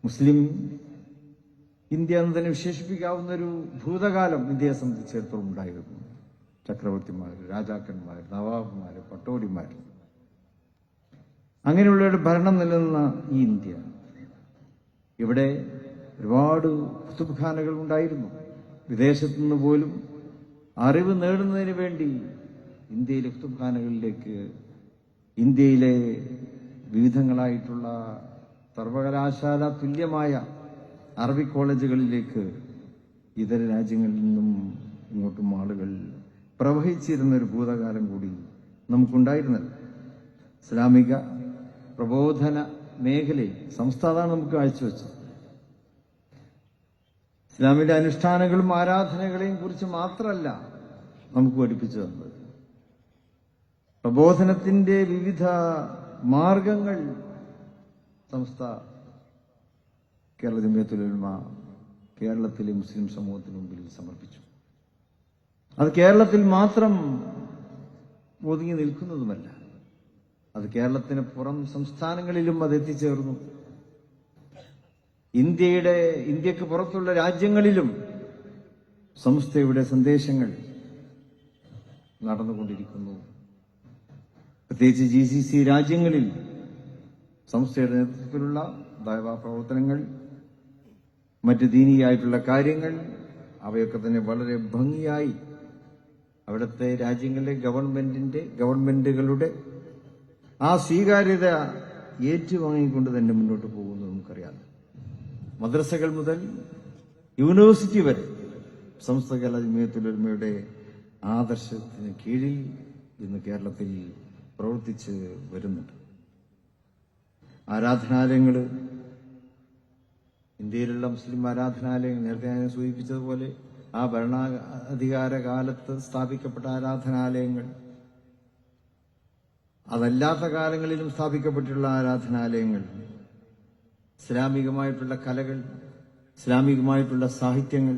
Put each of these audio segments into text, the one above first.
മുസ്ലിം India എന്ന് തന്നെ വിശേഷിപ്പിക്കാവുന്ന ഒരു ഭൂതകാലം ഇന്ത്യയെ സംബന്ധിച്ചിടത്തോളം ഉണ്ടായിരുന്നു. ചക്രവർത്തിമാർ, രാജാക്കന്മാർ, നവാബുമാർ, പട്ടോടിമാർ, അങ്ങനെയുള്ളവരുടെ ഭരണം നിലനിന്ന ഈ ഇന്ത്യ, ഇവിടെ ഒരുപാട് കുത്തുബ്ഖാനകൾ ഉണ്ടായിരുന്നു. വിദേശത്തു നിന്ന് പോലും അറിവ് നേടുന്നതിന് വേണ്ടി ഇന്ത്യയിലെ കുത്തുബ്ഖാനകളിലേക്ക്, ഇന്ത്യയിലെ വിവിധങ്ങളായിട്ടുള്ള സർവകലാശാല തുല്യമായ അറബിക് കോളേജുകളിലേക്ക് ഇതര രാജ്യങ്ങളിൽ നിന്നും ഇങ്ങോട്ടും ആളുകൾ പ്രവഹിച്ചിരുന്ന ഒരു ഭൂതകാലം കൂടി നമുക്കുണ്ടായിരുന്നത്. ഇസ്ലാമിക പ്രബോധന മേഖലയിൽ സംസ്ഥാനമാണ് നമുക്ക് കാഴ്ചവെച്ചത്. ഇസ്ലാമിന്റെ അനുഷ്ഠാനങ്ങളും ആരാധനകളെയും കുറിച്ച് മാത്രമല്ല നമുക്ക് പഠിപ്പിച്ചു തന്നത്, പ്രബോധനത്തിന്റെ വിവിധ മാർഗങ്ങൾ കേരള ജമിയത്തുൽ ഉലമ കേരളത്തിലെ മുസ്ലിം സമൂഹത്തിന് മുമ്പിൽ സമർപ്പിച്ചു. അത് കേരളത്തിൽ മാത്രം ഒതുങ്ങി നിൽക്കുന്നതുമല്ല, അത് കേരളത്തിന് പുറം സംസ്ഥാനങ്ങളിലും അത് എത്തിച്ചേർന്നു. ഇന്ത്യക്ക് പുറത്തുള്ള രാജ്യങ്ങളിലും സംസ്ഥയുടെ സന്ദേശങ്ങൾ നടന്നുകൊണ്ടിരിക്കുന്നു. പ്രത്യേകിച്ച് GCC രാജ്യങ്ങളിൽ സംസ്ഥയുടെ നേതൃത്വത്തിലുള്ള ദഅവ പ്രവർത്തനങ്ങൾ, മറ്റ് ദീനീയായിട്ടുള്ള കാര്യങ്ങൾ, അവയൊക്കെ തന്നെ വളരെ ഭംഗിയായി അവിടുത്തെ രാജ്യങ്ങളിലെ ഗവൺമെന്റുകളുടെ ആ സ്വീകാര്യത ഏറ്റുവാങ്ങിക്കൊണ്ട് തന്നെ മുന്നോട്ട് പോകുന്നത് നമുക്കറിയാം. മദ്രസകൾ മുതൽ യൂണിവേഴ്സിറ്റി വരെ സമസ്ത കേരള ജമിയത്തുൽ ഉലമയുടെ ആദർശത്തിന് കീഴിൽ ഇന്ന് കേരളത്തിൽ പ്രവർത്തിച്ച് വരുന്നുണ്ട്. ആരാധനാലയങ്ങൾ, ഇന്ത്യയിലുള്ള മുസ്ലിം ആരാധനാലയങ്ങൾ, നേരത്തെ ഞാൻ സൂചിപ്പിച്ചതുപോലെ ആ ഭരണാധികാര കാലത്ത് സ്ഥാപിക്കപ്പെട്ട ആരാധനാലയങ്ങൾ, അതല്ലാത്ത കാലങ്ങളിലും സ്ഥാപിക്കപ്പെട്ടിട്ടുള്ള ആരാധനാലയങ്ങൾ, ഇസ്ലാമികമായിട്ടുള്ള കലകൾ, ഇസ്ലാമികമായിട്ടുള്ള സാഹിത്യങ്ങൾ,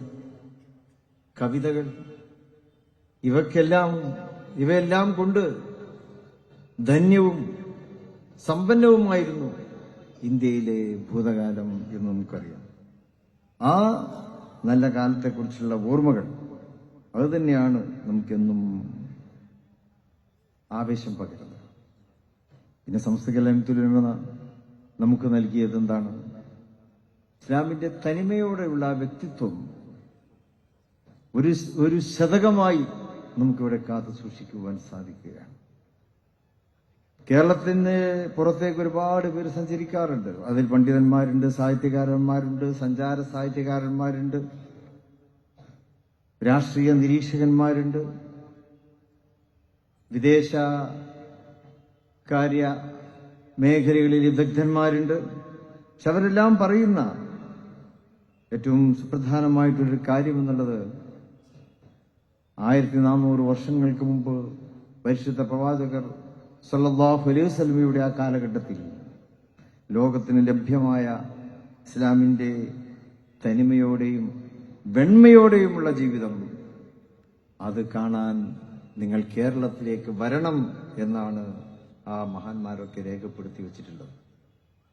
കവിതകൾ, ഇവയെല്ലാം കൊണ്ട് ധന്യവും സമ്പന്നവുമായിരുന്നു ഇന്ത്യയിലെ ഭൂതകാലം എന്ന് നമുക്കറിയാം. ആ നല്ല കാലത്തെക്കുറിച്ചുള്ള ഓർമ്മകൾ അതുതന്നെയാണ് നമുക്കെന്നും ആവേശം പകരുന്നത്. പിന്നെ സമസ്ത കേരള ജമിയത്തുൽ ഉലമ നമുക്ക് നൽകിയത് എന്താണ്? ഇസ്ലാമിന്റെ തനിമയോടെയുള്ള വ്യക്തിത്വം ഒരു ശതകമായി നമുക്കിവിടെ കാത്തു സൂക്ഷിക്കുവാൻ സാധിക്കുകയാണ്. കേരളത്തിന് പുറത്തേക്ക് ഒരുപാട് പേര് സഞ്ചരിക്കാറുണ്ട്. അതിൽ പണ്ഡിതന്മാരുണ്ട്, സാഹിത്യകാരന്മാരുണ്ട്, സഞ്ചാര സാഹിത്യകാരന്മാരുണ്ട്, രാഷ്ട്രീയ നിരീക്ഷകന്മാരുണ്ട്, വിദേശകാര്യ മേഖലകളിൽ വിദഗ്ധന്മാരുണ്ട്. പക്ഷെ അവരെല്ലാം പറയുന്ന ഏറ്റവും സുപ്രധാനമായിട്ടൊരു കാര്യമെന്നുള്ളത് 1400 വർഷങ്ങൾക്ക് മുമ്പ് പരിശുദ്ധ പ്രവാചകർ സല്ലല്ലാഹു അലൈഹി വസല്ലമയുടെ ആ കാലഘട്ടത്തിൽ ലോകത്തിന് ലഭ്യമായ ഇസ്ലാമിന്റെ തനിമയോടെയും വെണ്മയോടെയുമുള്ള ജീവിതം, അത് കാണാൻ നിങ്ങൾ കേരളത്തിലേക്ക് വരണം എന്നാണ് ആ മഹാന്മാരൊക്കെ രേഖപ്പെടുത്തി വച്ചിട്ടുള്ളത്.